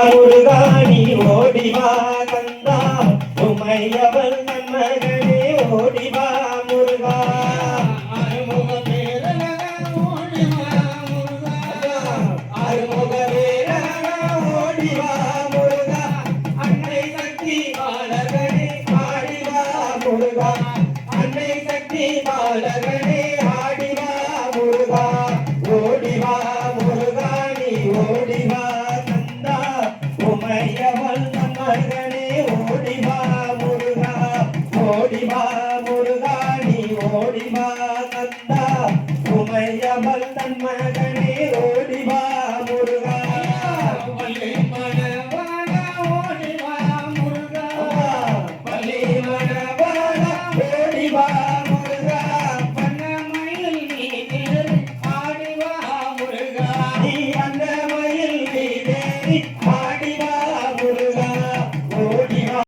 முருகாணி ஓடிவா கந்தா உமையவள் நன்மகனே ஓடிவா முருகா அருமுக பேரழக ஓடிவா முருகா அருமுக பேரழக ஓடிவா முருகா அன்னை சக்தி பாலகனே ஆடிவா முருகா அன்னை சக்தி பாலகனே ஆடிவா முருகா ஓடிவா முருகாணி ஓடிவா உமையவள் நம்மர்கள்